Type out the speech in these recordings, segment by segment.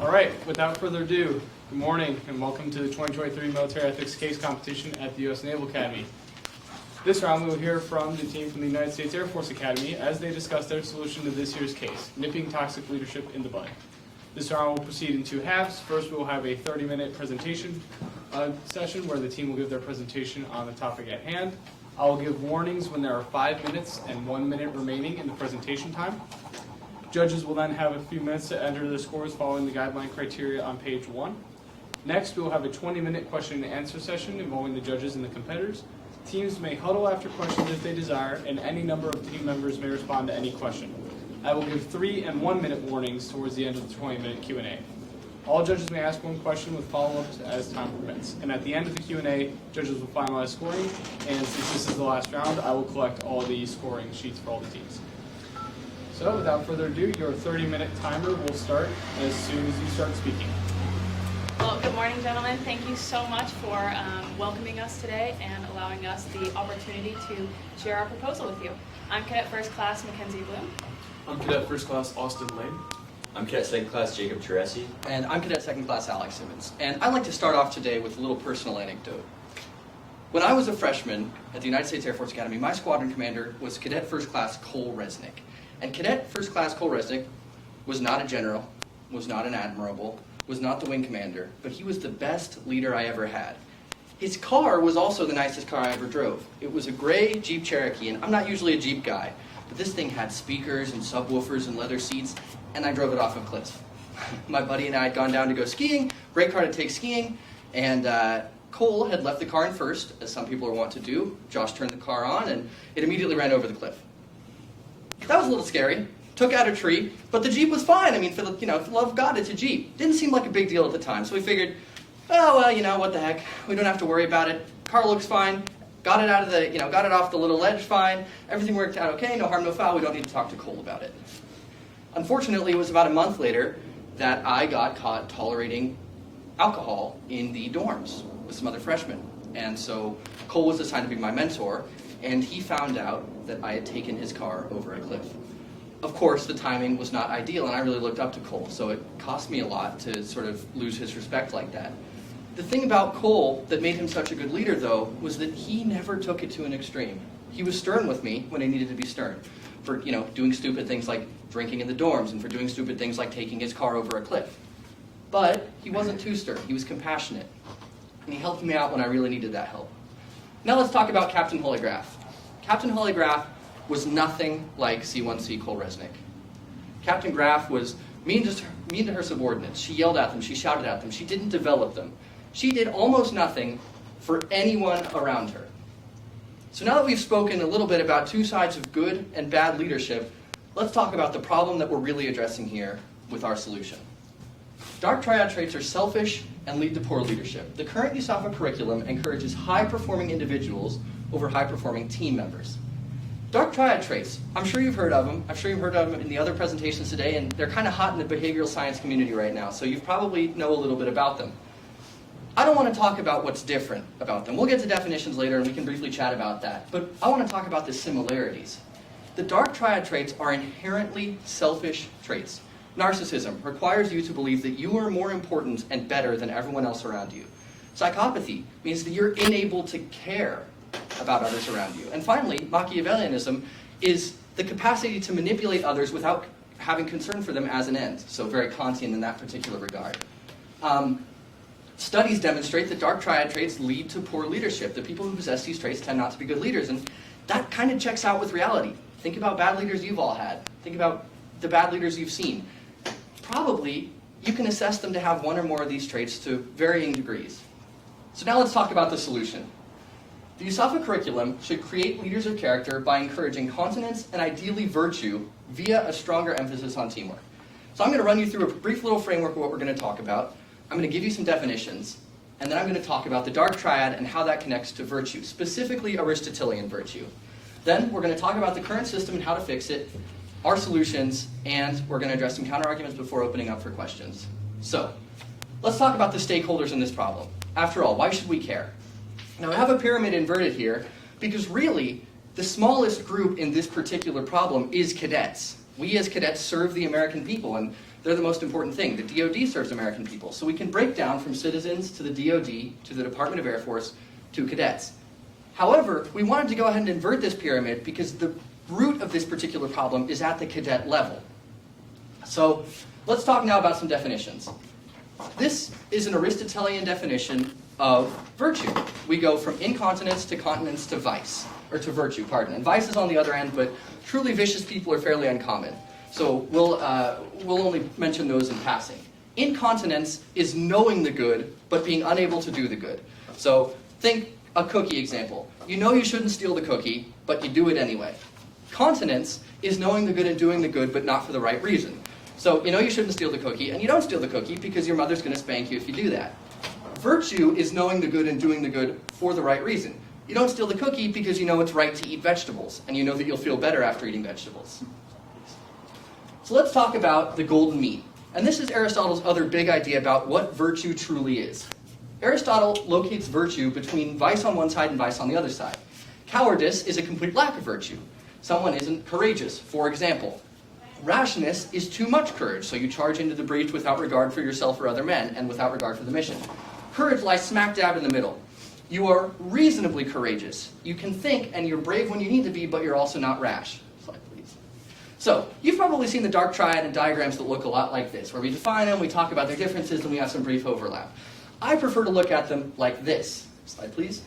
All right, without further ado, good morning and welcome to the 2023 Military Ethics Case Competition at the U.S. Naval Academy. This round we will hear from the team from the United States Air Force Academy as they discuss their solution to this year's case, nipping toxic leadership in the bud. This round will proceed in two halves. First, we will have a 30-minute presentation session where the team will give their presentation on the topic at hand. I will give warnings when there are 5 minutes and 1 minute remaining in the presentation time. Judges will then have a few minutes to enter their scores following the guideline criteria on page 1. Next, we will have a 20-minute question and answer session involving the judges and the competitors. Teams may huddle after questions if they desire, and any number of team members may respond to any question. I will give 3 and 1 minute warnings towards the end of the 20-minute Q&A. All judges may ask one question with follow-ups as time permits. And at the end of the Q&A, judges will finalize scoring. And since this is the last round, I will collect all the scoring sheets for all the teams. So without further ado, your 30-minute timer will start as soon as you start speaking. Well, good morning, gentlemen. Thank you so much for welcoming us today and allowing us the opportunity to share our proposal with you. I'm Cadet First Class Mackenzie Bloom. I'm Cadet First Class Austin Lane. I'm Cadet Second Class Jacob Teresi. And I'm Cadet Second Class Alex Simmons. And I'd like to start off today with a little personal anecdote. When I was a freshman at the United States Air Force Academy, my squadron commander was Cadet First Class Cole Resnick. And Cadet First Class Cole Resnick was not a general, was not an admiral, was not the wing commander, but he was the best leader I ever had. His car was also the nicest car I ever drove. It was a gray Jeep Cherokee, and I'm not usually a Jeep guy, but this thing had speakers and subwoofers and leather seats, and I drove it off a cliff. My buddy and I had gone down to go skiing, great car to take skiing, and Cole had left the car in first, as some people are wont to do. Josh turned the car on, and it immediately ran over the cliff. That was a little scary. Took out a tree, but the Jeep was fine. I mean, for the love of God, it's a Jeep. Didn't seem like a big deal at the time, so we figured, oh well, what the heck? We don't have to worry about it. Car looks fine. Got it out of the, got it off the little ledge fine. Everything worked out okay. No harm, no foul. We don't need to talk to Cole about it. Unfortunately, it was about a month later that I got caught tolerating alcohol in the dorms with some other freshmen, and so Cole was assigned to be my mentor, and he found out that I had taken his car over a cliff. Of course, the timing was not ideal, and I really looked up to Cole, so it cost me a lot to sort of lose his respect like that. The thing about Cole that made him such a good leader, though, was that he never took it to an extreme. He was stern with me when I needed to be stern, for doing stupid things like drinking in the dorms, and for doing stupid things like taking his car over a cliff. But he wasn't too stern. He was compassionate, and he helped me out when I really needed that help. Now let's talk about Captain Holly Graf. Captain Holly Graf was nothing like C1C Cole Resnick. Captain Graf was mean to her subordinates. She yelled at them, she shouted at them, she didn't develop them. She did almost nothing for anyone around her. So now that we've spoken a little bit about two sides of good and bad leadership, let's talk about the problem that we're really addressing here with our solution. Dark triad traits are selfish and lead to poor leadership. The current USAFA curriculum encourages high-performing individuals over high-performing team members. Dark triad traits, I'm sure you've heard of them. I'm sure you've heard of them in the other presentations today, and they're kind of hot in the behavioral science community right now, so you probably know a little bit about them. I don't want to talk about what's different about them. We'll get to definitions later, and we can briefly chat about that, but I want to talk about the similarities. The dark triad traits are inherently selfish traits. Narcissism requires you to believe that you are more important and better than everyone else around you. Psychopathy means that you're unable to care about others around you. And finally, Machiavellianism is the capacity to manipulate others without having concern for them as an end. So very Kantian in that particular regard. Studies demonstrate that dark triad traits lead to poor leadership. The people who possess these traits tend not to be good leaders. And that kind of checks out with reality. Think about bad leaders you've all had. Think about the bad leaders you've seen. Probably you can assess them to have one or more of these traits to varying degrees. So now let's talk about the solution. The USAFA curriculum should create leaders of character by encouraging continence and ideally virtue via a stronger emphasis on teamwork. So I'm going to run you through a brief little framework of what we're going to talk about. I'm going to give you some definitions, and then I'm going to talk about the dark triad and how that connects to virtue, specifically Aristotelian virtue. Then we're going to talk about the current system and how to fix it, our solutions, and we're going to address some counter-arguments before opening up for questions. So, let's talk about the stakeholders in this problem. After all, why should we care? Now, I have a pyramid inverted here because really, the smallest group in this particular problem is cadets. We as cadets serve the American people, and They're the most important thing. The DoD serves American people. So we can break down from citizens to the DoD, to the Department of Air Force, to cadets. However, we wanted to go ahead and invert this pyramid because the root of this particular problem is at the cadet level. So let's talk now about some definitions. This is an Aristotelian definition of virtue. We go from incontinence to continence to vice, or to virtue, pardon. And vice is on the other end, but truly vicious people are fairly uncommon. So we'll only mention those in passing. Incontinence is knowing the good, but being unable to do the good. So think a cookie example. You know you shouldn't steal the cookie, but you do it anyway. Continence is knowing the good and doing the good, but not for the right reason. So you know you shouldn't steal the cookie, and you don't steal the cookie because your mother's going to spank you if you do that. Virtue is knowing the good and doing the good for the right reason. You don't steal the cookie because you know it's right to eat vegetables, and you know that you'll feel better after eating vegetables. So let's talk about the golden mean. And this is Aristotle's other big idea about what virtue truly is. Aristotle locates virtue between vice on one side and vice on the other side. Cowardice is a complete lack of virtue. Someone isn't courageous, for example. Rashness is too much courage, so you charge into the breach without regard for yourself or other men, and without regard for the mission. Courage lies smack dab in the middle. You are reasonably courageous. You can think, and you're brave when you need to be, but you're also not rash. Slide, please. So, you've probably seen the dark triad and diagrams that look a lot like this, where we define them, we talk about their differences, and we have some brief overlap. I prefer to look at them like this. Slide, please.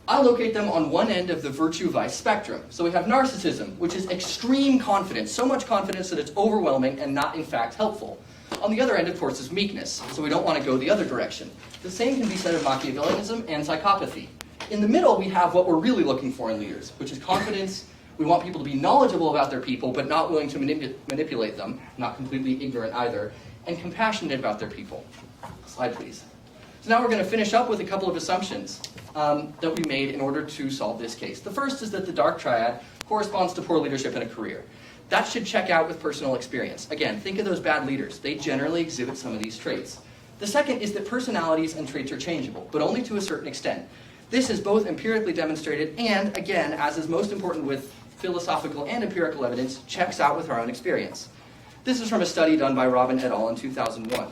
I locate them on one end of the virtue-vice spectrum. So we have narcissism, which is extreme confidence, so much confidence that it's overwhelming and not in fact helpful. On the other end, of course, is meekness, so we don't want to go the other direction. The same can be said of Machiavellianism and psychopathy. In the middle, we have what we're really looking for in leaders, which is confidence. We want people to be knowledgeable about their people, but not willing to manipulate them, not completely ignorant either, and compassionate about their people. Slide, please. So now we're going to finish up with a couple of assumptions that we made in order to solve this case. The first is that the dark triad corresponds to poor leadership in a career. That should check out with personal experience. Again, think of those bad leaders. They generally exhibit some of these traits. The second is that personalities and traits are changeable, but only to a certain extent. This is both empirically demonstrated and, again, as is most important with philosophical and empirical evidence, checks out with our own experience. This is from a study done by Robin et al. In 2001.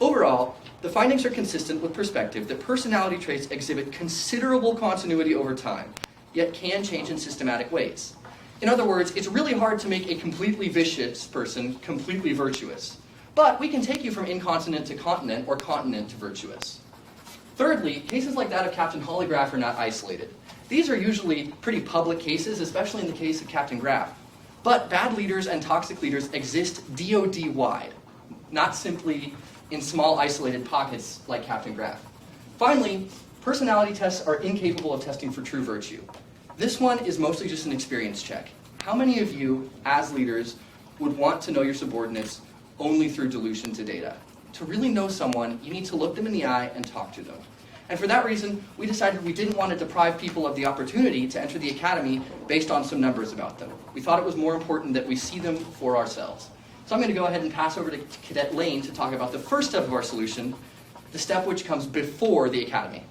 Overall, the findings are consistent with perspective that personality traits exhibit considerable continuity over time, yet can change in systematic ways. In other words, it's really hard to make a completely vicious person completely virtuous. But we can take you from incontinent to continent or continent to virtuous. Thirdly, cases like that of Captain Holly Graf are not isolated. These are usually pretty public cases, especially in the case of Captain Graf. But bad leaders and toxic leaders exist DoD-wide, not simply in small isolated pockets like Captain Graf. Finally, personality tests are incapable of testing for true virtue. This one is mostly just an experience check. How many of you, as leaders, would want to know your subordinates only through dilution to data? To really know someone, you need to look them in the eye and talk to them. And for that reason, we decided we didn't want to deprive people of the opportunity to enter the academy based on some numbers about them. We thought it was more important that we see them for ourselves. So I'm going to go ahead and pass over to Cadet Lane to talk about the first step of our solution, the step which comes before the academy.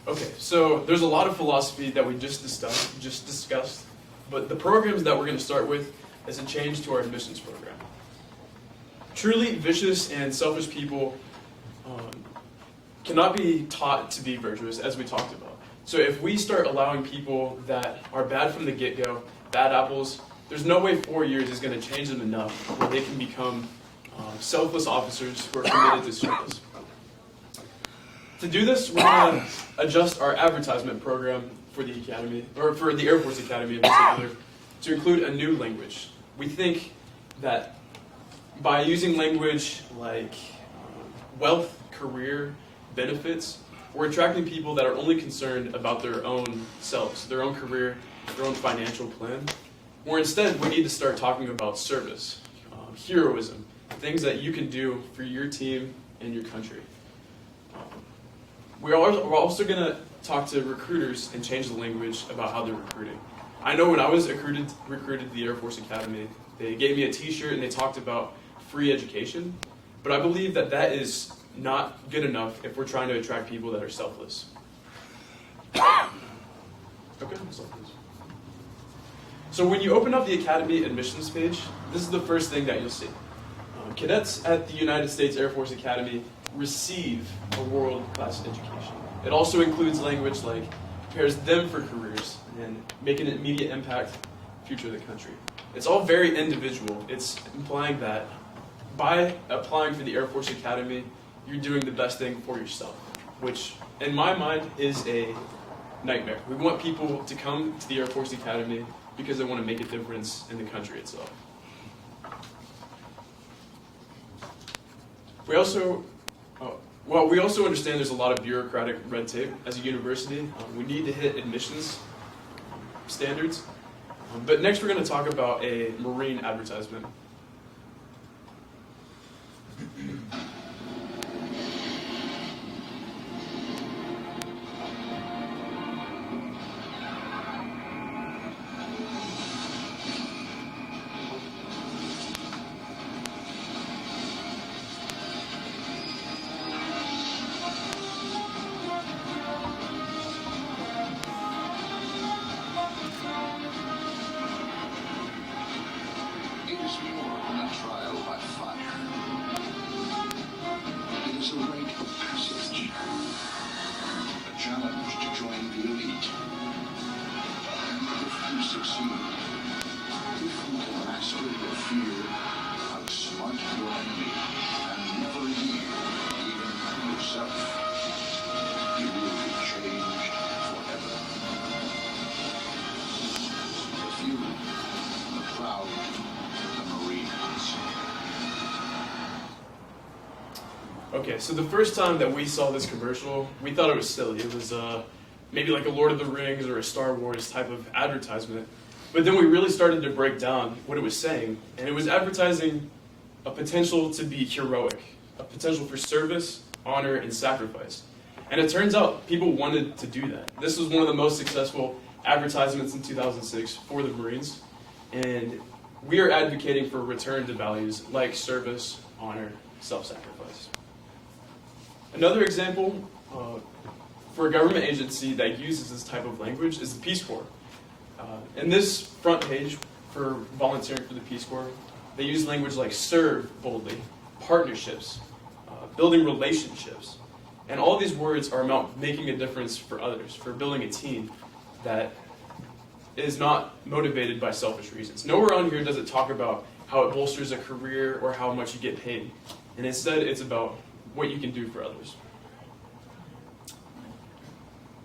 Okay, so there's a lot of philosophy that we just discussed, but the programs that we're going to start with is a change to our admissions program. Truly vicious and selfish people cannot be taught to be virtuous, as we talked about. So if we start allowing people that are bad from the get-go, bad apples, there's no way 4 years is going to change them enough where they can become selfless officers who are committed to service. To do this, we're going to adjust our advertisement program for the academy, or for the Air Force Academy in particular, to include a new language. We think that by using language like wealth, career, benefits, we're attracting people that are only concerned about their own selves, their own career, their own financial plan. Or instead, we need to start talking about service, heroism, things that you can do for your team and your country. We're also going to talk to recruiters and change the language about how they're recruiting. I know when I was recruited to the Air Force Academy, they gave me a t-shirt and they talked about free education, but I believe that that is not good enough if we're trying to attract people that are selfless. Okay, so when you open up the Academy admissions page, this is the first thing that you'll see. Cadets at the United States Air Force Academy receive a world-class education. It also includes language like prepares them for careers and make an immediate impact future of the country. It's all very individual. It's implying that by applying for the Air Force Academy, you're doing the best thing for yourself, which in my mind is a nightmare. We want people to come to the Air Force Academy because they want to make a difference in the country itself. We also understand there's a lot of bureaucratic red tape as a university. We need to hit admissions standards. But next we're going to talk about a Marine advertisement. Okay, so the first time that we saw this commercial, we thought it was silly. It was maybe like a Lord of the Rings or a Star Wars type of advertisement. But then we really started to break down what it was saying, and it was advertising a potential to be heroic, a potential for service, honor, and sacrifice. And it turns out people wanted to do that. This was one of the most successful advertisements in 2006 for the Marines, and we are advocating for a return to values like service, honor, self-sacrifice. Another example for a government agency that uses this type of language is the Peace Corps. In this front page for volunteering for the Peace Corps, they use language like serve boldly, partnerships, building relationships. And all these words are about making a difference for others, for building a team that is not motivated by selfish reasons. Nowhere on here does it talk about how it bolsters a career or how much you get paid. And instead, it's about what you can do for others.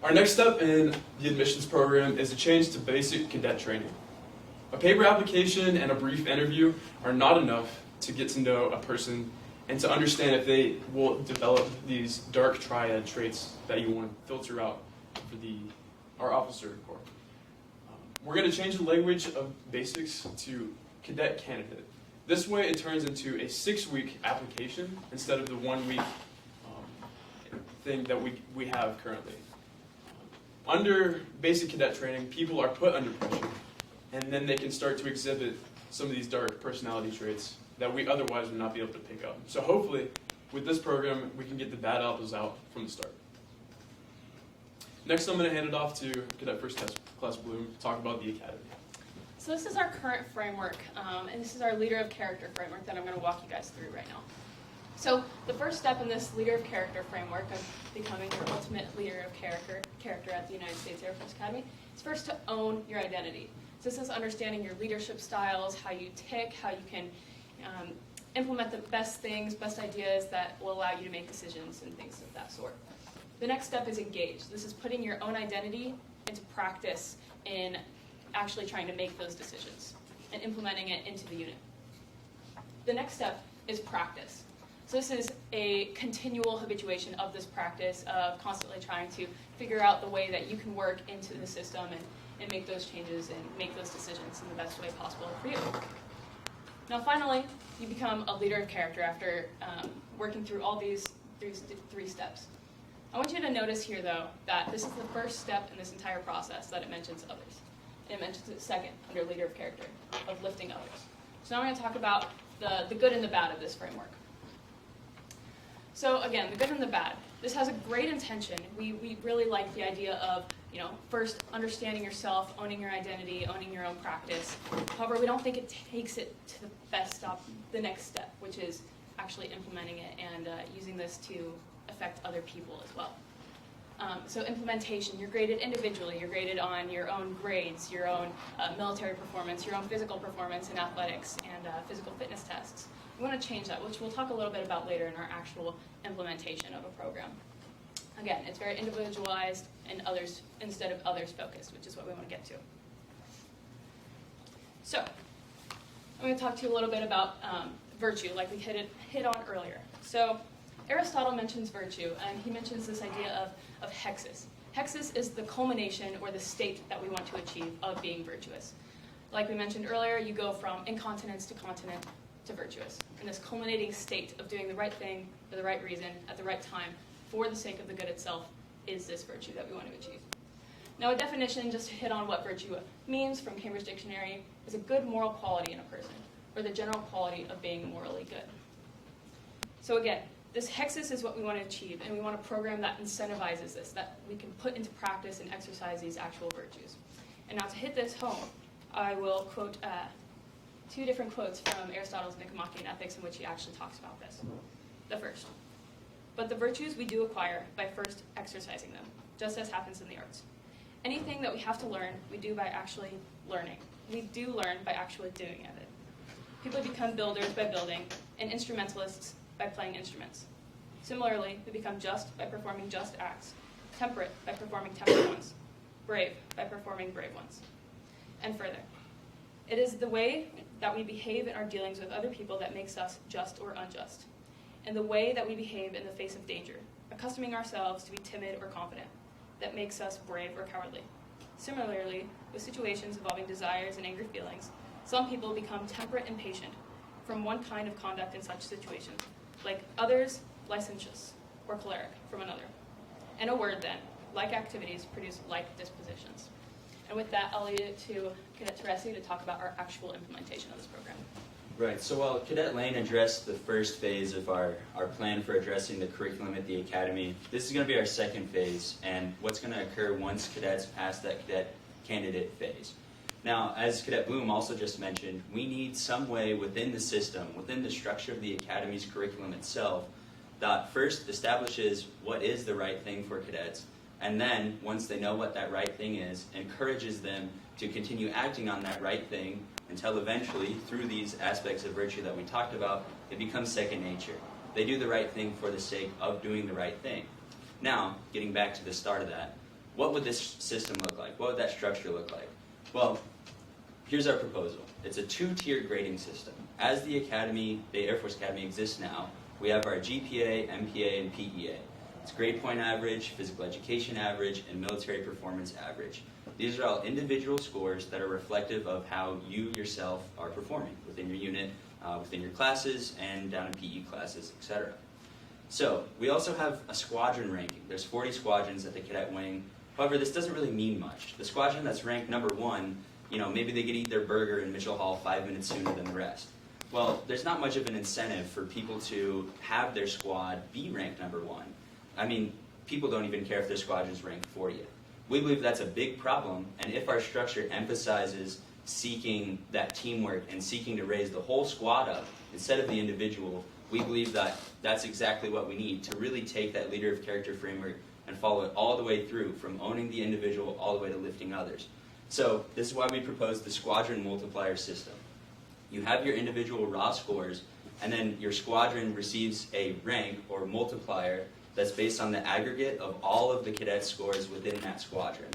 Our next step in the admissions program is a change to basic cadet training. A paper application and a brief interview are not enough to get to know a person and to understand if they will develop these dark triad traits that you want to filter out for our officer corps. We're going to change the language of basics to cadet candidate. This way it turns into a 6-week application instead of the 1-week thing that we have currently. Under basic cadet training, people are put under pressure, and then they can start to exhibit some of these dark personality traits that we otherwise would not be able to pick up. So hopefully, with this program, we can get the bad apples out from the start. Next, I'm going to hand it off to Cadet First Class Bloom to talk about the Academy. So this is our current framework, and this is our leader of character framework that I'm going to walk you guys through right now. So the first step in this leader of character framework of becoming your ultimate leader of character at the United States Air Force Academy is first to own your identity. So this is understanding your leadership styles, how you tick, how you can implement the best things, best ideas that will allow you to make decisions and things of that sort. The next step is engage. This is putting your own identity into practice in actually trying to make those decisions and implementing it into the unit. The next step is practice. So this is a continual habituation of this practice of constantly trying to figure out the way that you can work into the system and make those changes and make those decisions in the best way possible for you. Now finally, you become a leader of character after working through all these three steps. I want you to notice here, though, that this is the first step in this entire process that it mentions others. And it mentions it second under leader of character, of lifting others. So now I'm going to talk about the good and the bad of this framework. So again, the good and the bad. This has a great intention. We really like the idea of first understanding yourself, owning your identity, owning your own practice. However, we don't think it takes it to the next step, which is actually implementing it and using this to affect other people as well. So implementation, you're graded individually. You're graded on your own grades, your own military performance, your own physical performance in athletics, and physical fitness tests. We want to change that, which we'll talk a little bit about later in our actual implementation of a program. Again, it's very individualized and others instead of others focused, which is what we want to get to. So, I'm going to talk to you a little bit about virtue, like we hit on earlier. So, Aristotle mentions virtue, and he mentions this idea of hexis. Hexis is the culmination or the state that we want to achieve of being virtuous. Like we mentioned earlier, you go from incontinence to continent to virtuous. And this culminating state of doing the right thing for the right reason at the right time for the sake of the good itself is this virtue that we want to achieve. Now, a definition, just to hit on what virtue means from Cambridge Dictionary, is a good moral quality in a person, or the general quality of being morally good. So again, this hexis is what we want to achieve, and we want a program that incentivizes this, that we can put into practice and exercise these actual virtues. And now to hit this home, I will quote two different quotes from Aristotle's Nicomachean Ethics in which he actually talks about this. The first, but the virtues we do acquire by first exercising them, just as happens in the arts. Anything that we have to learn, we do by actually learning. We do learn by actually doing it. People become builders by building, and instrumentalists by playing instruments. Similarly, we become just by performing just acts, temperate by performing temperate ones, brave by performing brave ones. And further, it is the way that we behave in our dealings with other people that makes us just or unjust, and the way that we behave in the face of danger, accustoming ourselves to be timid or confident, that makes us brave or cowardly. Similarly, with situations involving desires and angry feelings, some people become temperate and patient from one kind of conduct in such situations, like others licentious or choleric from another. In a word then, like activities produce like dispositions. And with that, I'll leave it to Cadet Teresi to talk about our actual implementation of this program. Right, so while Cadet Lane addressed the first phase of our plan for addressing the curriculum at the Academy, this is going to be our second phase, and what's going to occur once cadets pass that cadet candidate phase. Now, as Cadet Bloom also just mentioned, we need some way within the system, within the structure of the Academy's curriculum itself, that first establishes what is the right thing for cadets, and then, once they know what that right thing is, encourages them to continue acting on that right thing until eventually, through these aspects of virtue that we talked about, it becomes second nature. They do the right thing for the sake of doing the right thing. Now, getting back to the start of that, what would this system look like? What would that structure look like? Well, here's our proposal. It's a two-tiered grading system. As the Academy, the Air Force Academy exists now, we have our GPA, MPA, and PEA. It's grade point average, physical education average, and military performance average. These are all individual scores that are reflective of how you yourself are performing within your unit, within your classes, and down in PE classes, etc. So, we also have a squadron ranking. There's 40 squadrons at the cadet wing. However, this doesn't really mean much. The squadron that's ranked number 1, maybe they could eat their burger in Mitchell Hall 5 minutes sooner than the rest. Well, there's not much of an incentive for people to have their squad be ranked number 1. I mean, people don't even care if their squadron is ranked 40th. We believe that's a big problem, and if our structure emphasizes seeking that teamwork and seeking to raise the whole squad up instead of the individual, we believe that that's exactly what we need to really take that leader of character framework and follow it all the way through, from owning the individual all the way to lifting others. So this is why we propose the squadron multiplier system. You have your individual raw scores, and then your squadron receives a rank or multiplier that's based on the aggregate of all of the cadet scores within that squadron.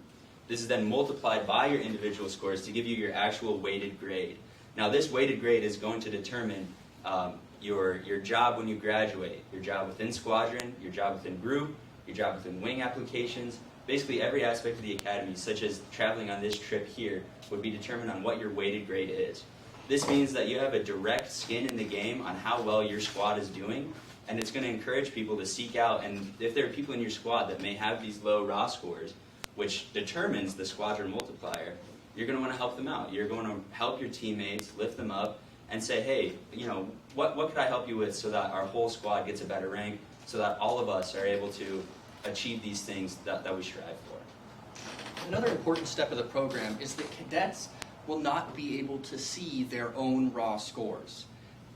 This is then multiplied by your individual scores to give you your actual weighted grade. Now, this weighted grade is going to determine your job when you graduate, your job within squadron, your job within group, your job within wing applications. Basically, every aspect of the academy, such as traveling on this trip here, would be determined on what your weighted grade is. This means that you have a direct skin in the game on how well your squad is doing, and it's going to encourage people to seek out, and if there are people in your squad that may have these low raw scores, which determines the squadron multiplier, you're going to want to help them out. You're going to help your teammates, lift them up, and say, hey, what could I help you with so that our whole squad gets a better rank, so that all of us are able to achieve these things that we strive for. Another important step of the program is that cadets will not be able to see their own raw scores.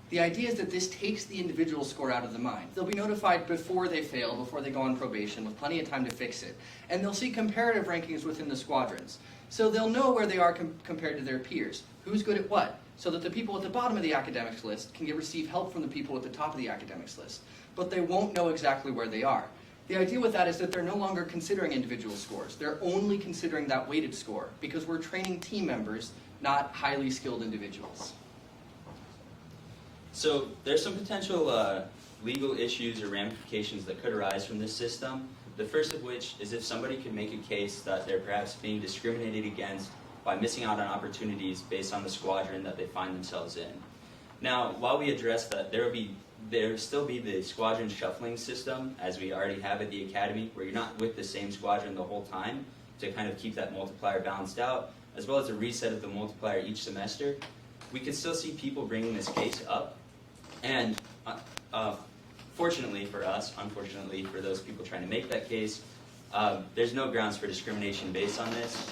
The idea is that this takes the individual score out of the mind. They'll be notified before they fail, before they go on probation, with plenty of time to fix it. And they'll see comparative rankings within the squadrons. So they'll know where they are compared to their peers. Who's good at what? So that the people at the bottom of the academics list can receive help from the people at the top of the academics list. But they won't know exactly where they are. The idea with that is that they're no longer considering individual scores. They're only considering that weighted score, because we're training team members, not highly skilled individuals. So there's some potential legal issues or ramifications that could arise from this system. The first of which is if somebody could make a case that they're perhaps being discriminated against by missing out on opportunities based on the squadron that they find themselves in. Now, while we address that, there will still be the squadron shuffling system, as we already have at the academy, where you're not with the same squadron the whole time to kind of keep that multiplier balanced out, as well as a reset of the multiplier each semester. We could still see people bringing this case up. And fortunately for us, unfortunately for those people trying to make that case, there's no grounds for discrimination based on this.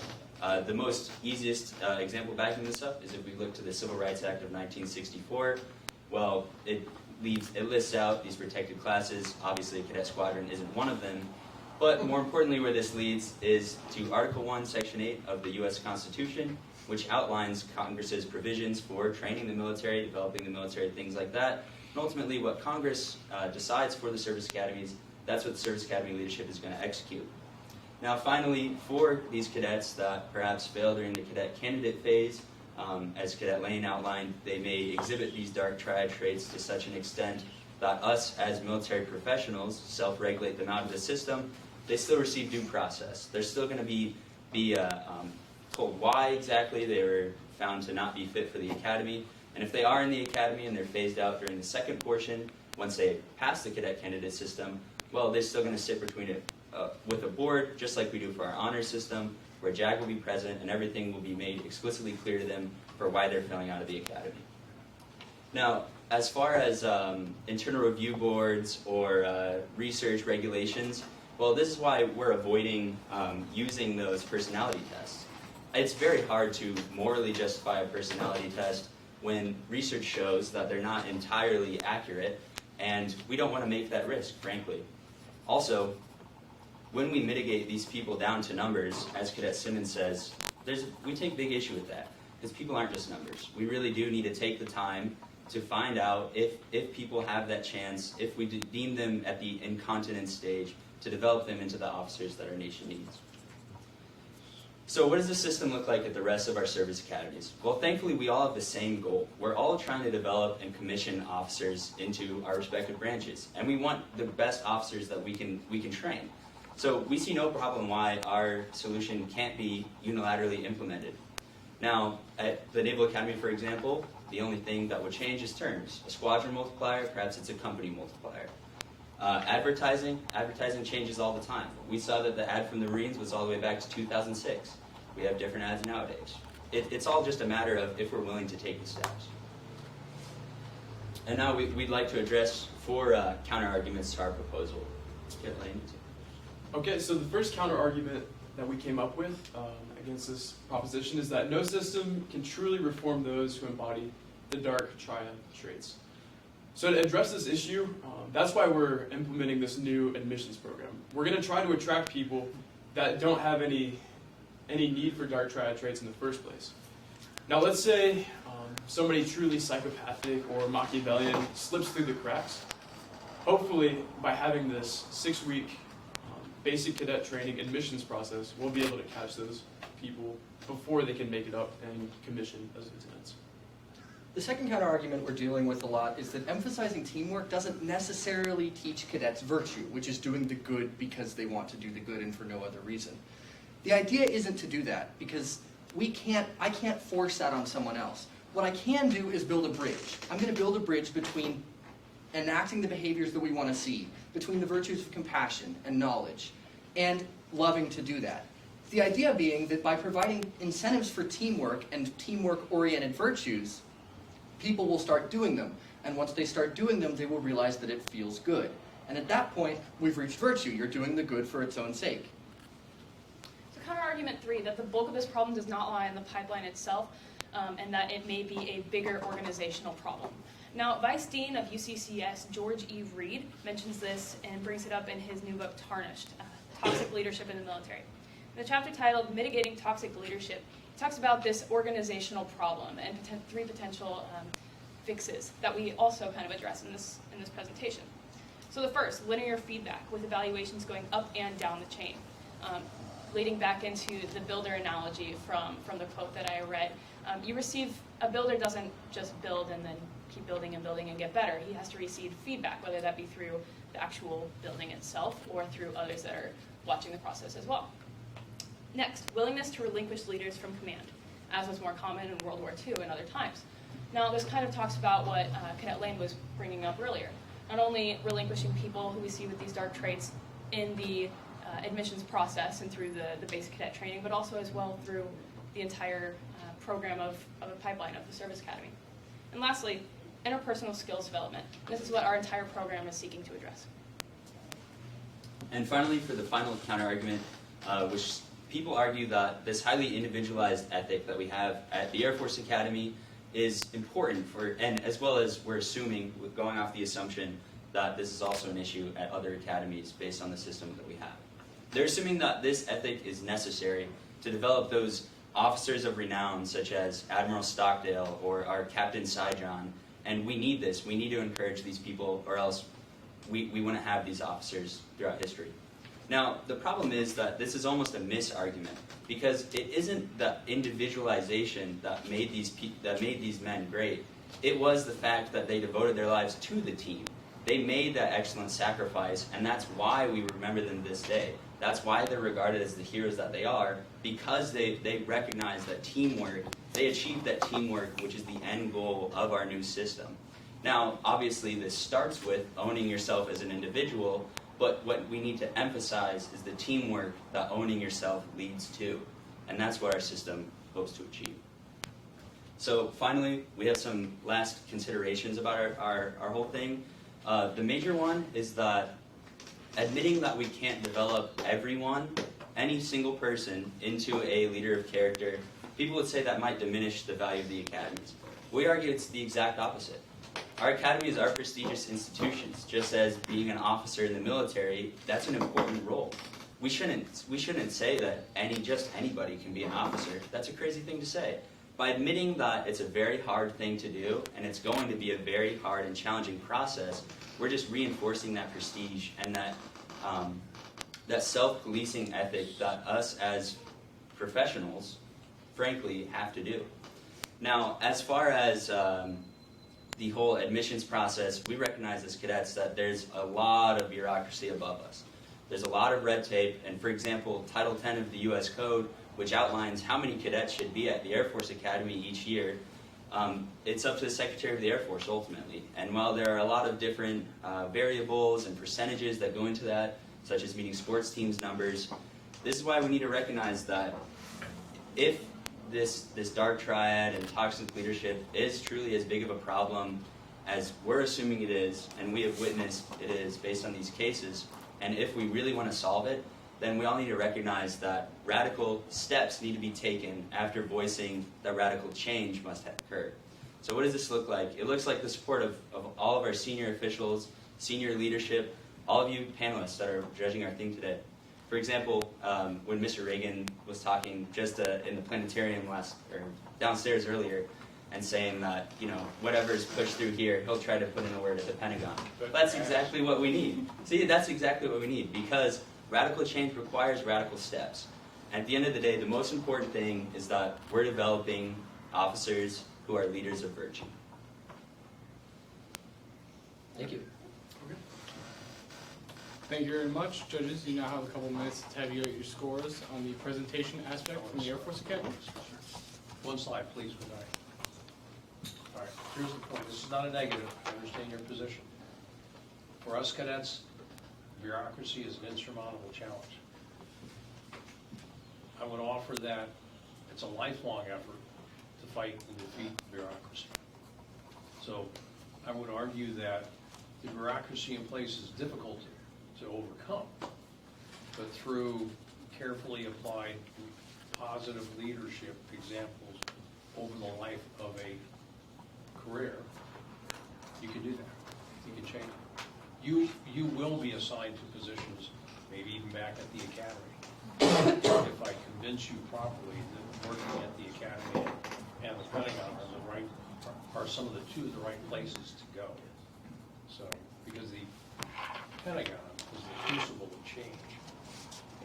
The most easiest example backing this up is if we look to the Civil Rights Act of 1964. Well, it lists out these protected classes. Obviously, a cadet squadron isn't one of them. But more importantly, where this leads is to Article 1, Section 8 of the U.S. Constitution, which outlines Congress's provisions for training the military, developing the military, things like that. And ultimately, what Congress decides for the service academies, that's what the service academy leadership is going to execute. Now, finally, for these cadets that perhaps fail during the cadet candidate phase, as Cadet Lane outlined, they may exhibit these dark triad traits to such an extent that us as military professionals self-regulate them out of the system. They still receive due process. They're still going to be told why exactly they were found to not be fit for the academy. And if they are in the academy and they're phased out during the second portion, once they pass the cadet candidate system, well, they're still going to sit between it with a board, just like we do for our honor system, where JAG will be present and everything will be made explicitly clear to them for why they're failing out of the academy. Now, as far as internal review boards or research regulations, well, this is why we're avoiding using those personality tests. It's very hard to morally justify a personality test when research shows that they're not entirely accurate, and we don't want to make that risk, frankly. Also, when we mitigate these people down to numbers, as Cadet Simmons says, we take big issue with that, because people aren't just numbers. We really do need to take the time to find out if people have that chance, if we deem them at the incontinence stage, to develop them into the officers that our nation needs. So what does the system look like at the rest of our service academies? Well, thankfully, we all have the same goal. We're all trying to develop and commission officers into our respective branches, and we want the best officers that we can train. So we see no problem why our solution can't be unilaterally implemented. Now, at the Naval Academy, for example, the only thing that would change is terms. A squadron multiplier, perhaps it's a company multiplier. Advertising changes all the time. We saw that the ad from the Marines was all the way back to 2006. We have different ads nowadays. It's all just a matter of if we're willing to take the steps. And now we'd like to address 4 counter-arguments to our proposal. Get Lane. Okay, so the first counter-argument that we came up with against this proposition is that no system can truly reform those who embody the dark triad traits. So to address this issue, that's why we're implementing this new admissions program. We're going to try to attract people that don't have any need for dark triad traits in the first place. Now let's say somebody truly psychopathic or Machiavellian slips through the cracks. Hopefully, by having this 6-week basic cadet training admissions process, we'll be able to catch those people before they can make it up and commission as lieutenants. The second counter-argument we're dealing with a lot is that emphasizing teamwork doesn't necessarily teach cadets virtue, which is doing the good because they want to do the good and for no other reason. The idea isn't to do that, because I can't force that on someone else. What I can do is build a bridge. I'm going to build a bridge between enacting the behaviors that we want to see, between the virtues of compassion and knowledge, and loving to do that. The idea being that by providing incentives for teamwork and teamwork-oriented virtues, people will start doing them. And once they start doing them, they will realize that it feels good. And at that point, we've reached virtue. You're doing the good for its own sake. So counter argument 3, that the bulk of this problem does not lie in the pipeline itself, and that it may be a bigger organizational problem. Now, Vice Dean of UCCS, George E. Reed, mentions this and brings it up in his new book, Tarnished, Toxic Leadership in the Military. In the chapter titled Mitigating Toxic Leadership, he talks about this organizational problem and 3 potential fixes that we also kind of address in this presentation. So the first, linear feedback, with evaluations going up and down the chain. Leading back into the builder analogy from the quote that I read, a builder doesn't just build and then keep building and get better. He has to receive feedback, whether that be through the actual building itself or through others that are watching the process as well. Next, willingness to relinquish leaders from command, as was more common in World War II and other times. Now, this kind of talks about what Cadet Lane was bringing up earlier. Not only relinquishing people who we see with these dark traits in the admissions process and through the basic cadet training, but also as well through the entire program of a pipeline of the service academy. And lastly, interpersonal skills development. This is what our entire program is seeking to address. And finally, for the final counter-argument, which people argue that this highly individualized ethic that we have at the Air Force Academy is important and as well as we're assuming, going off the assumption that this is also an issue at other academies based on the system that we have. They're assuming that this ethic is necessary to develop those officers of renown, such as Admiral Stockdale or our Captain Saijan, and we need this. We need to encourage these people, or else we wouldn't have these officers throughout history. Now, the problem is that this is almost a misargument, because it isn't the individualization that made these men great. It was the fact that they devoted their lives to the team. They made that excellent sacrifice, and that's why we remember them this day. That's why they're regarded as the heroes that they are, because they recognize that teamwork, they achieved that teamwork, which is the end goal of our new system. Now, obviously, this starts with owning yourself as an individual, but what we need to emphasize is the teamwork that owning yourself leads to, and that's what our system hopes to achieve. So finally, we have some last considerations about our whole thing. The major one is that admitting that we can't develop everyone, any single person, into a leader of character, people would say that might diminish the value of the academies. We argue it's the exact opposite. Our academies are prestigious institutions, just as being an officer in the military, that's an important role. We shouldn't say that just anybody can be an officer. That's a crazy thing to say. By admitting that it's a very hard thing to do, and it's going to be a very hard and challenging process, we're just reinforcing that prestige and that self-policing ethic that us as professionals, frankly, have to do. Now, as far as the whole admissions process, we recognize as cadets that there's a lot of bureaucracy above us. There's a lot of red tape, and for example, Title 10 of the U.S. Code, which outlines how many cadets should be at the Air Force Academy each year, it's up to the Secretary of the Air Force ultimately. And while there are a lot of different variables and percentages that go into that, such as meeting sports teams numbers, this is why we need to recognize that if this dark triad and toxic leadership is truly as big of a problem as we're assuming it is, and we have witnessed it is based on these cases, and if we really want to solve it, then we all need to recognize that radical steps need to be taken after voicing that radical change must have occurred. So what does this look like? It looks like the support of all of our senior officials, senior leadership, all of you panelists that are judging our thing today. For example, when Mr. Reagan was talking just in the planetarium downstairs earlier, and saying that, whatever's pushed through here, he'll try to put in a word at the Pentagon. That's exactly what we need. See, that's exactly what we need, because radical change requires radical steps. And at the end of the day, the most important thing is that we're developing officers who are leaders of virtue. Thank you. Thank you very much. Judges, you now have a couple minutes to tabulate your scores on the presentation aspect from the Air Force Academy. One slide, please, good night. All right, here's the point. This is not a negative. I understand your position. For us cadets, bureaucracy is an insurmountable challenge. I would offer that it's a lifelong effort to fight and defeat bureaucracy. So I would argue that the bureaucracy in place is difficult to overcome, but through carefully applied positive leadership examples over the life of a career, you can do that. You can change it. You will be assigned to positions, maybe even back at the academy. If I convince you properly that working at the academy and the Pentagon are some of the right places to go. So, because the Pentagon is the crucible of change.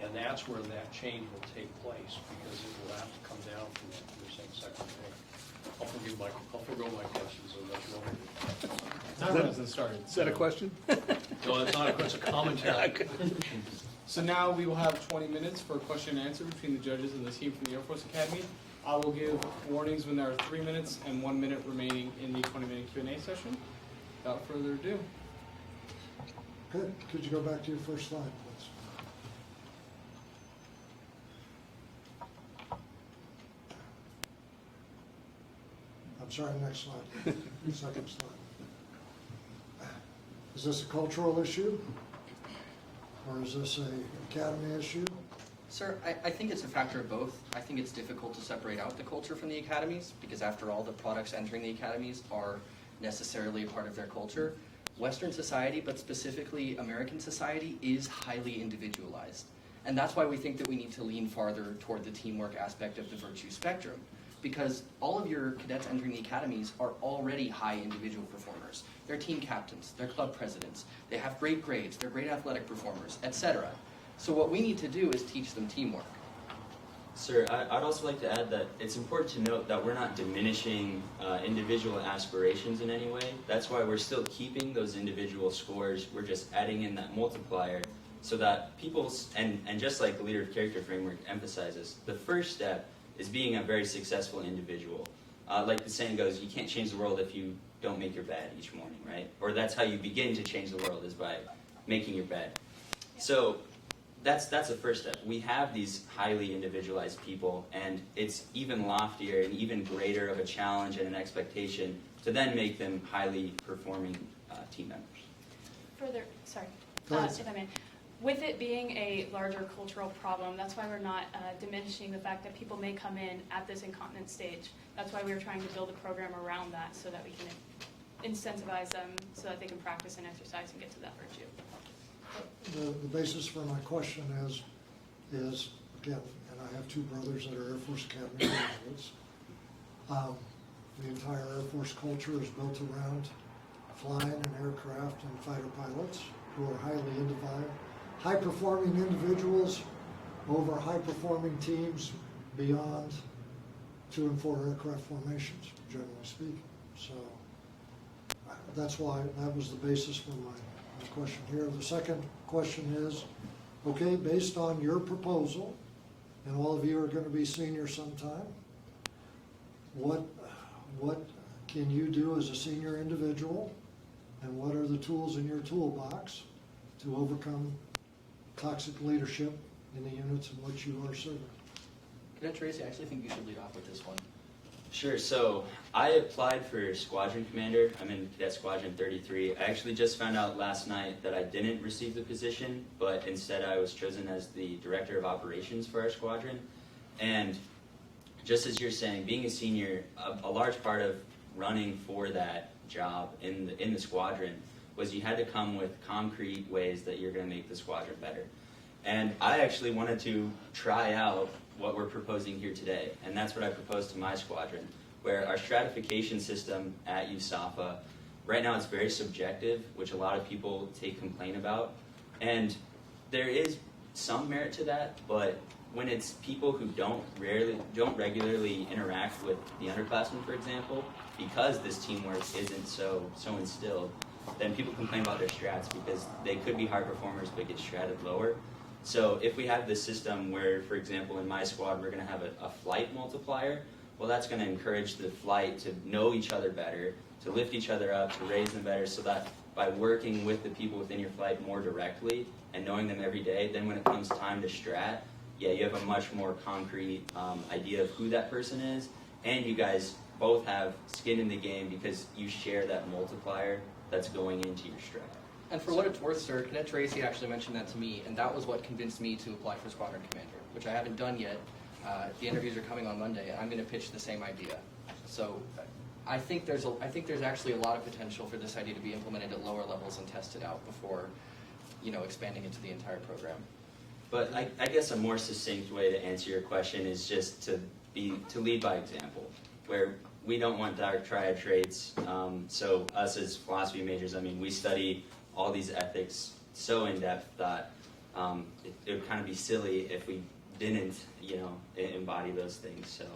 And that's where that change will take place, because it will have to come down from that, you're saying second thing. I'll forgo my questions unless you want me to. Time hasn't started. Is that a question? No, it's not a question, it's a commentary. So now we will have 20 minutes for a question and answer between the judges and the team from the Air Force Academy. I will give warnings when there are 3 minutes and 1 minute remaining in the 20-minute Q&A session. Without further ado. Good. Could you go back to your first slide, please? I'm sorry, next slide. Second slide. Is this a cultural issue? Or is this an academy issue? Sir, I think it's a factor of both. I think it's difficult to separate out the culture from the academies because after all, the products entering the academies are necessarily a part of their culture. Western society, but specifically American society, is highly individualized. And that's why we think that we need to lean farther toward the teamwork aspect of the virtue spectrum. Because all of your cadets entering the academies are already high individual performers. They're team captains, they're club presidents, they have great grades, they're great athletic performers, etc. So what we need to do is teach them teamwork. Sir, I'd also like to add that it's important to note that we're not diminishing individual aspirations in any way. That's why we're still keeping those individual scores. We're just adding in that multiplier so that and just like the Leader of Character framework emphasizes, the first step is being a very successful individual. Like the saying goes, you can't change the world if you don't make your bed each morning, right? Or that's how you begin to change the world, is by making your bed. So that's the first step. We have these highly individualized people, and it's even loftier and even greater of a challenge and an expectation to then make them highly performing team members. Further, sorry, Go ahead. if I may. With it being a larger cultural problem, that's why we're not diminishing the fact that people may come in at this incontinence stage. That's why we were trying to build a program around that so that we can incentivize them so that they can practice and exercise and get to that virtue. The basis for my question is again, and I have two brothers that are Air Force Academy graduates. The entire Air Force culture is built around flying an aircraft and fighter pilots who are high-performing individuals over high-performing teams beyond 2 and 4 aircraft formations, generally speaking. So that's why that was the basis for my question here. The second question is, okay, based on your proposal, and all of you are going to be seniors sometime, what can you do as a senior individual, and what are the tools in your toolbox to overcome toxic leadership in the units in which you are serving? Cadet Tracy, I actually think you should lead off with this one. Sure, so I applied for Squadron Commander. I'm in Cadet Squadron 33. I actually just found out last night that I didn't receive the position, but instead I was chosen as the Director of Operations for our squadron. And just as you're saying, being a senior, a large part of running for that job in the squadron was you had to come with concrete ways that you're going to make the squadron better. And I actually wanted to try out what we're proposing here today, and that's what I proposed to my squadron, where our stratification system at USAFA, right now it's very subjective, which a lot of people take complaint about, and there is some merit to that, but when it's people who don't regularly interact with the underclassmen, for example, because this teamwork isn't so instilled, then people complain about their strats because they could be high performers but get stratted lower. So if we have this system where, for example, in my squad, we're going to have a flight multiplier, well, that's going to encourage the flight to know each other better, to lift each other up, to raise them better, so that by working with the people within your flight more directly and knowing them every day, then when it comes time to strat, yeah, you have a much more concrete idea of who that person is, and you guys both have skin in the game because you share that multiplier that's going into your strat. And for what it's worth, sir, Cadet Tracy actually mentioned that to me, and that was what convinced me to apply for Squadron Commander, which I haven't done yet. The interviews are coming on Monday, and I'm going to pitch the same idea. So I think there's actually a lot of potential for this idea to be implemented at lower levels and tested out before, expanding it to the entire program. But I guess a more succinct way to answer your question is just to lead by example, where we don't want dark triad traits. So us as philosophy majors, we study all these ethics so in depth that it would kind of be silly if we didn't, embody those things. So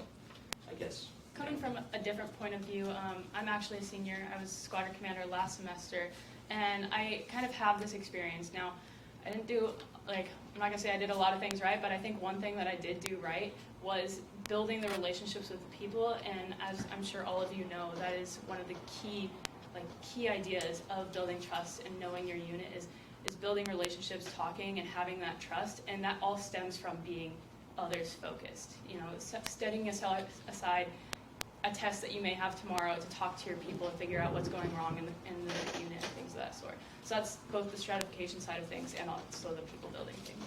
I guess. Coming from a different point of view, I'm actually a senior. I was squadron commander last semester, and I kind of have this experience. Now, I didn't do, I'm not going to say I did a lot of things right, but I think one thing that I did do right was building the relationships with the people, and as I'm sure all of you know, that is one of the key ideas of building trust and knowing your unit is building relationships, talking, and having that trust, and that all stems from being others focused. Setting aside a test that you may have tomorrow to talk to your people and figure out what's going wrong in the unit and things of that sort. So that's both the stratification side of things and also the people building things.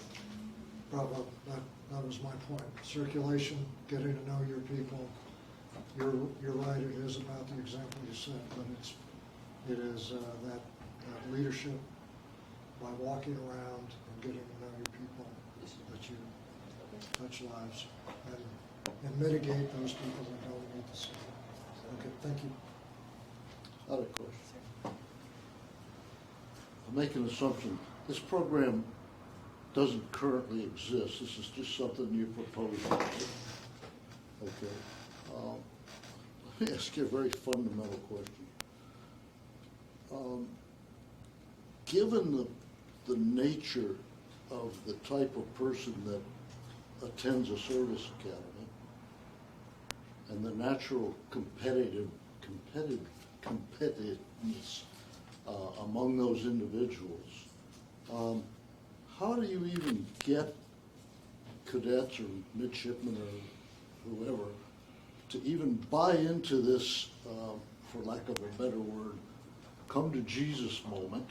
Bravo, that was my point. Circulation, getting to know your people. You're right, it is about the example you set, but it is that leadership by walking around and getting to know your people that you touch lives and mitigate those people that don't meet the same. Okay, thank you. I have a question. I'll make an assumption. This program doesn't currently exist. This is just something you propose. Okay. Let me ask you a very fundamental question. Given the nature of the type of person that attends a service academy and the natural competitiveness among those individuals, how do you even get cadets or midshipmen or whoever to even buy into this, for lack of a better word, come to Jesus moment,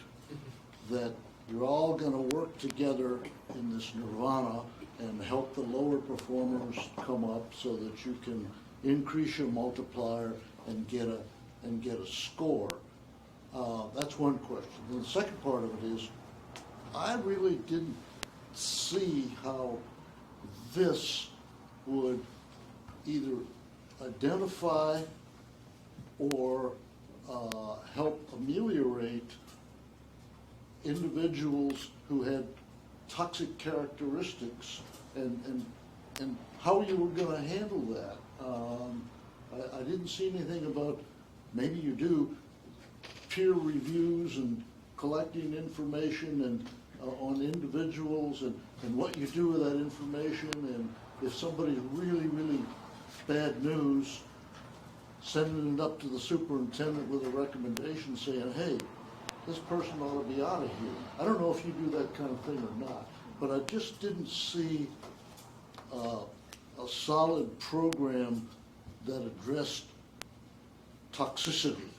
that you're all going to work together in this nirvana and help the lower performers come up so that you can increase your multiplier and get a score? That's one question. And the second part of it is, I really didn't see how this would either identify or help ameliorate individuals who had toxic characteristics and how you were going to handle that. I didn't see anything about, maybe you do, peer reviews and collecting information and on individuals and what you do with that information, and if somebody's really, really bad news, sending it up to the superintendent with a recommendation saying, hey, this person ought to be out of here. I don't know if you do that kind of thing or not, but I just didn't see a solid program that addressed toxicity.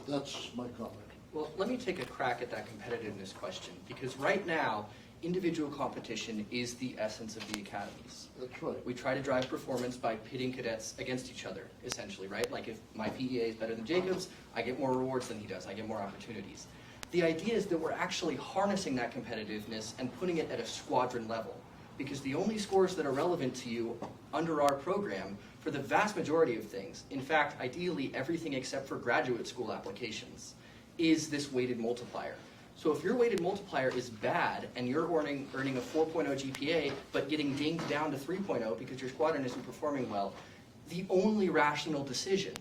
That's my comment. Well, let me take a crack at that competitiveness question, because right now, individual competition is the essence of the academies. That's right. We try to drive performance by pitting cadets against each other, essentially, right? Like if my PEA is better than Jacob's, I get more rewards than he does, I get more opportunities. The idea is that we're actually harnessing that competitiveness and putting it at a squadron level, because the only scores that are relevant to you under our program for the vast majority of things, in fact, ideally everything except for graduate school applications, is this weighted multiplier. So if your weighted multiplier is bad and you're earning a 4.0 GPA but getting dinged down to 3.0 because your squadron isn't performing well, the only rational decision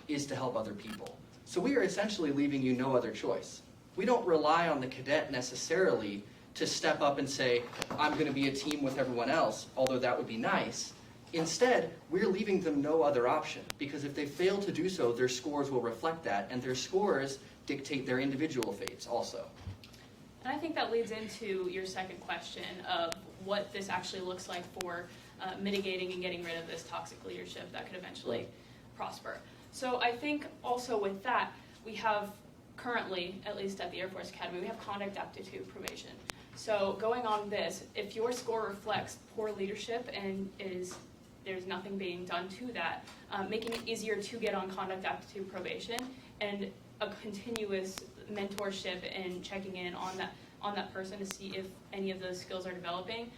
is to help other people. So we are essentially leaving you no other choice. We don't rely on the cadet necessarily to step up and say, I'm going to be a team with everyone else, although that would be nice. Instead, we're leaving them no other option, because if they fail to do so, their scores will reflect that, and their scores dictate their individual fates also. And I think that leads into your second question of what this actually looks like for mitigating and getting rid of this toxic leadership that could eventually prosper. So I think also with that, we have currently, at least at the Air Force Academy, we have conduct aptitude probation. So going on this, if your score reflects poor leadership and there's nothing being done to that, making it easier to get on conduct aptitude probation and a continuous mentorship and checking in on that person to see if any of those skills are developing,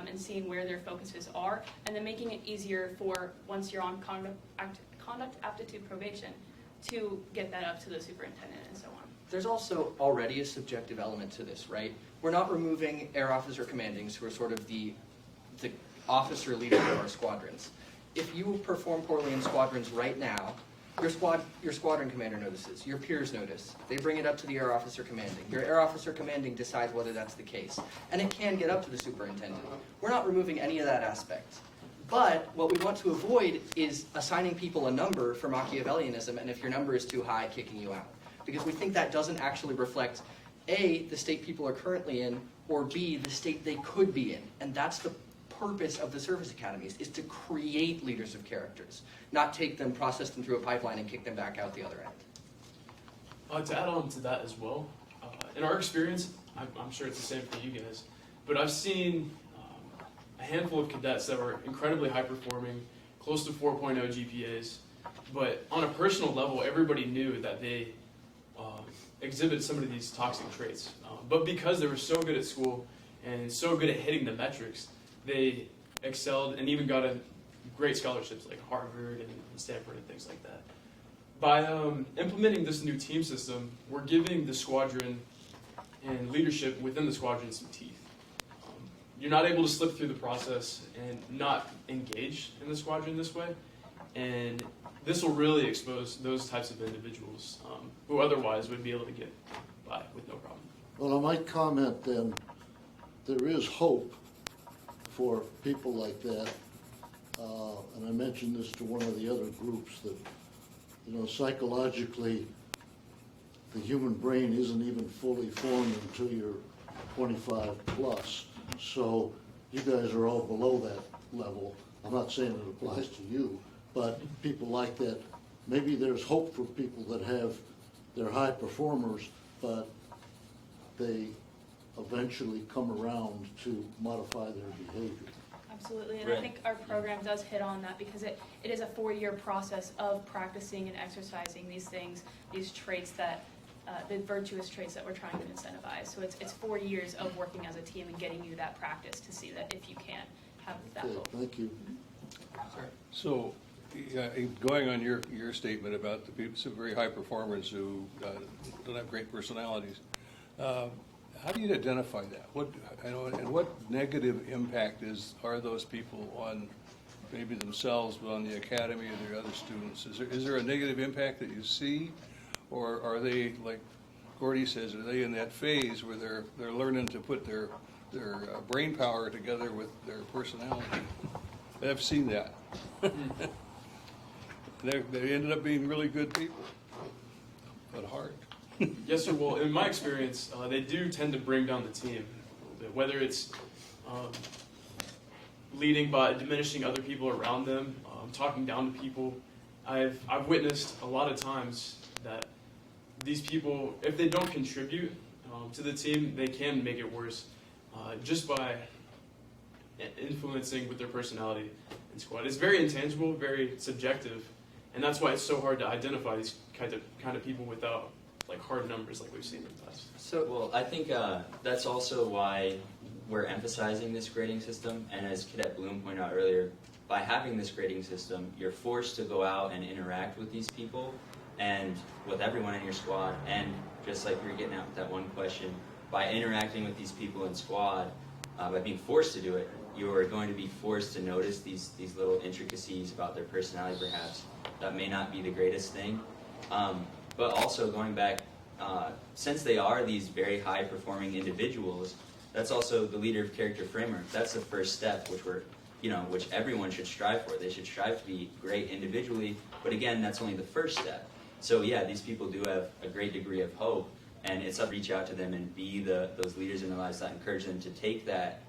and seeing where their focuses are, and then making it easier for, once you're on conduct aptitude probation, to get that up to the superintendent and so on. There's also already a subjective element to this, right? We're not removing air officer commandings, who are sort of the officer leaders of our squadrons. If you perform poorly in squadrons right now, your squadron commander notices, your peers notice, they bring it up to the air officer commanding. Your air officer commanding decides whether that's the case. And it can get up to the superintendent. We're not removing any of that aspect. But what we want to avoid is assigning people a number for Machiavellianism, and if your number is too high, kicking you out. Because we think that doesn't actually reflect, A, the state people are currently in, or B, the state they could be in. And that's the purpose of the service academies, is to create leaders of characters, not take them, process them through a pipeline, and kick them back out the other end. To add on to that as well, in our experience, I'm sure it's the same for you guys, but I've seen a handful of cadets that were incredibly high performing, close to 4.0 GPAs, but on a personal level, everybody knew that they exhibited some of these toxic traits. But because they were so good at school and so good at hitting the metrics, they excelled and even got great scholarships like Harvard and Stanford and things like that. By implementing this new team system, we're giving the squadron and leadership within the squadron some teeth. You're not able to slip through the process and not engage in the squadron this way, and this will really expose those types of individuals who otherwise would be able to get by with no problem. Well, I might comment then, there is hope for people like that. And I mentioned this to one of the other groups that, psychologically, the human brain isn't even fully formed until you're 25 plus. So you guys are all below that level. I'm not saying it applies to you, but people like that, maybe there's hope for people that they're high performers, but they eventually come around to modify their behavior. Absolutely, and Right. I think our program does hit on that because it is a 4-year process of practicing and exercising these things, these traits that, the virtuous traits that we're trying to incentivize. So it's 4 years of working as a team and getting you that practice to see that if you can have that Okay, hope. thank you. So, going on your statement about the people, some very high performers who don't have great personalities, how do you identify that? And what negative impact are those people on maybe themselves, but on the academy or their other students? Is there a negative impact that you see, or are they, like Gordy says, are they in that phase where they're learning to put their brain power together with their personality? I've seen that. They ended up being really good people, but hard. Yes, sir. Well, in my experience, they do tend to bring down the team a little bit, whether it's leading by diminishing other people around them, talking down to people. I've witnessed a lot of times that these people, if they don't contribute to the team, they can make it worse just by influencing with their personality and squad. It's very intangible, very subjective, and that's why it's so hard to identify these kind of people without like hard numbers like we've seen in the past. So, well, I think that's also why we're emphasizing this grading system. And as Cadet Bloom pointed out earlier, by having this grading system, you're forced to go out and interact with these people and with everyone in your squad. And just like you were getting at with that one question, by interacting with these people in squad, by being forced to do it, you are going to be forced to notice these little intricacies about their personality, perhaps, that may not be the greatest thing. But also going back, since they are these very high-performing individuals, that's also the leader of character framework. That's the first step, which everyone should strive for. They should strive to be great individually, but again, that's only the first step. So yeah, these people do have a great degree of hope, and it's up to reach out to them and be those leaders in their lives that encourage them to take that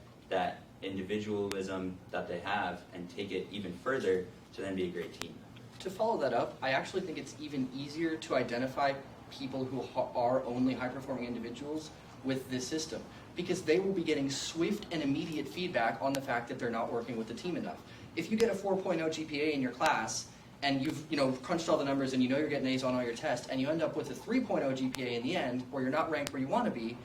individualism that they have and take it even further to then be a great team. To follow that up, I actually think it's even easier to identify people who are only high-performing individuals with this system, because they will be getting swift and immediate feedback on the fact that they're not working with the team enough. If you get a 4.0 GPA in your class, and you've crunched all the numbers and you know you're getting A's on all your tests, and you end up with a 3.0 GPA in the end, where you're not ranked where you want to be,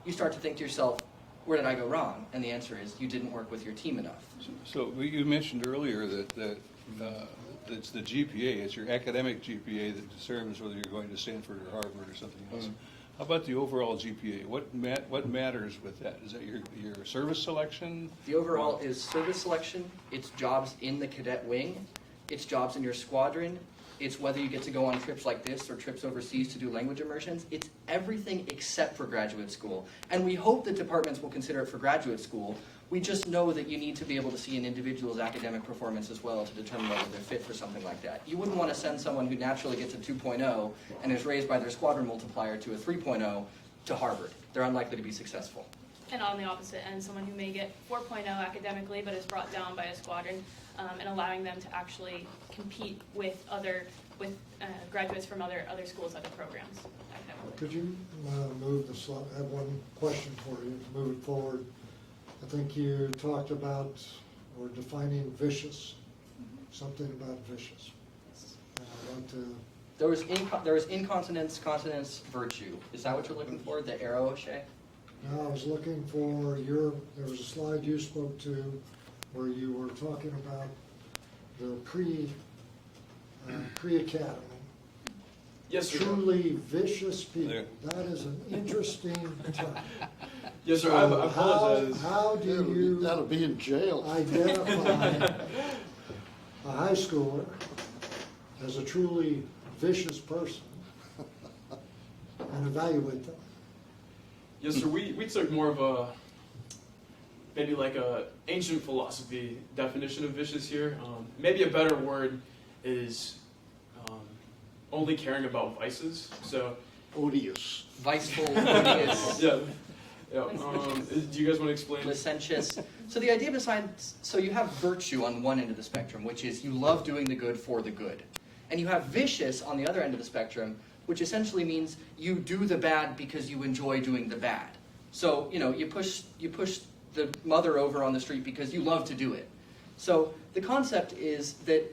you start to think to yourself, where did I go wrong? And the answer is you didn't work with your team enough. So you mentioned earlier that it's the GPA, it's your academic GPA that determines whether you're going to Stanford or Harvard or something else. Mm-hmm. How about the overall GPA? What matters with that? Is that your service selection? The overall is service selection, it's jobs in the cadet wing, it's jobs in your squadron, it's whether you get to go on trips like this or trips overseas to do language immersions. It's everything except for graduate school. And we hope that departments will consider it for graduate school. We just know that you need to be able to see an individual's academic performance as well to determine whether they're fit for something like that. You wouldn't want to send someone who naturally gets a 2.0 and is raised by their squadron multiplier to a 3.0 to Harvard. They're unlikely to be successful. And on the opposite end, someone who may get 4.0 academically but is brought down by a squadron, and allowing them to actually compete with graduates from other schools, other programs. Academically. Could you move the slide? I have one question for you, move it forward. I think you talked about, or defining vicious, something about vicious. And I'd like to, There was incontinence, continence, virtue. Is that what you're looking for, the arrow, Shay? now I was looking for there was a slide you spoke to where you were talking about the pre-academy. Yes, sir. Truly vicious people. There. That is an interesting term. Yes, sir. So I apologize. How do you That'll be in jail. identify a high schooler as a truly vicious person and evaluate them? Yes, sir. We took more of a maybe like a ancient philosophy definition of vicious here. Maybe a better word is only caring about vices. So Odious. Viceful, odious, yeah. Do you guys want to explain? licentious. So the idea behind, so you have virtue on one end of the spectrum, which is you love doing the good for the good. And you have vicious on the other end of the spectrum, which essentially means you do the bad because you enjoy doing the bad. So, you push the mother over on the street because you love to do it. So the concept is that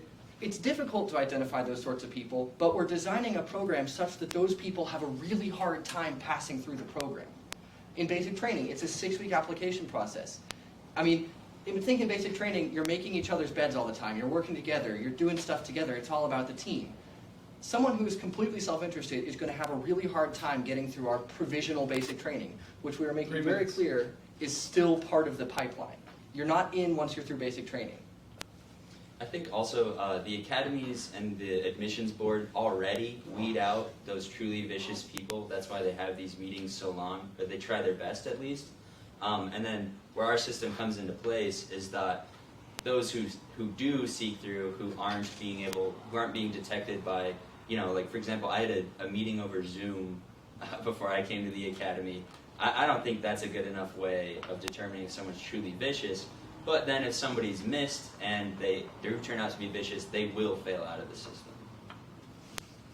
it's difficult to identify those sorts of people, but we're designing a program such that those people have a really hard time passing through the program. In basic training, it's a 6-week application process. I mean, think in basic training, you're making each other's beds all the time, you're working together, you're doing stuff together, it's all about the team. Someone who is completely self-interested is going to have a really hard time getting through our provisional basic training, which we are making very clear is still part of the pipeline. You're not in once you're through basic training. I think also the academies and the admissions board already weed out those truly vicious people. That's why they have these meetings so long, but they try their best at least. And then where our system comes into place is that those who do seek through, who aren't being detected by, like for example, I had a meeting over Zoom before I came to the academy. I don't think that's a good enough way of determining if someone's truly vicious. But then if somebody's missed and they do turn out to be vicious, they will fail out of the system.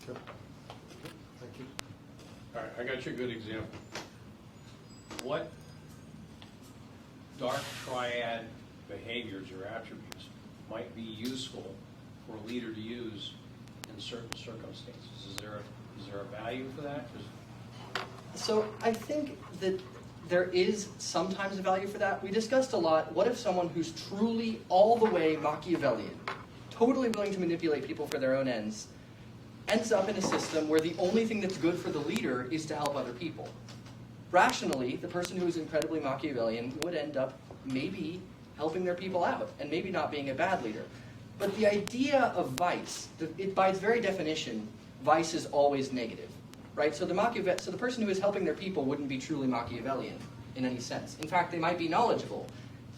Okay. Thank you. All right, I got you a good example. What dark triad behaviors or attributes might be useful for a leader to use in certain circumstances? Is there a value for that? So I think that there is sometimes a value for that. We discussed a lot, what if someone who's truly all the way Machiavellian, totally willing to manipulate people for their own ends, ends up in a system where the only thing that's good for the leader is to help other people. Rationally, the person who is incredibly Machiavellian would end up maybe helping their people out and maybe not being a bad leader. But the idea of vice, by its very definition, vice is always negative. Right? So the person who is helping their people wouldn't be truly Machiavellian in any sense. In fact, they might be knowledgeable.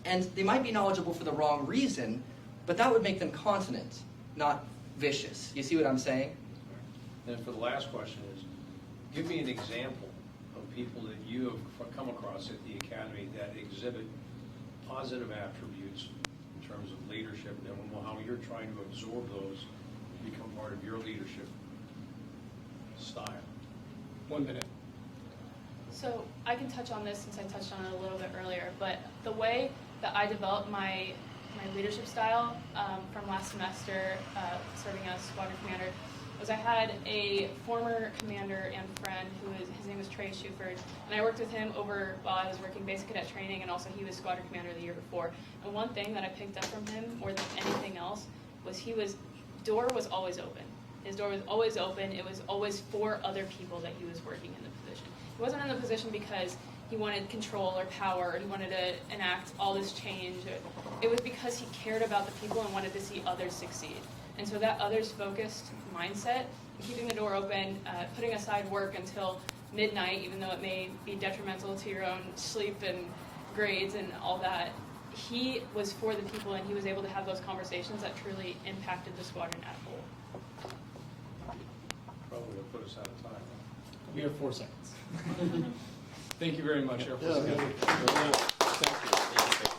And they might be knowledgeable for the wrong reason, but that would make them continent, not vicious. You see what I'm saying? And for the last question is, give me an example of people that you have come across at the academy that exhibit positive attributes in terms of leadership, and how you're trying to absorb those, become part of your leadership style. 1 minute. So I can touch on this since I touched on it a little bit earlier, but the way that I developed my leadership style from last semester, serving as squadron commander, was I had a former commander and friend his name was Trey Shuford, and I worked with him over while I was working basic cadet training, and also he was squadron commander the year before. And one thing that I picked up from him more than anything else was door was always open. His door was always open. It was always for other people that he was working in the position. He wasn't in the position because he wanted control or power, or he wanted to enact all this change. It was because he cared about the people and wanted to see others succeed. And so that others-focused mindset, keeping the door open, putting aside work until midnight, even though it may be detrimental to your own sleep and grades and all that, he was for the people, and he was able to have those conversations that truly impacted the squadron as a whole. Probably will put us out of time. We have 4 seconds. Thank you very much, Air Force Yeah. Academy. Thank you.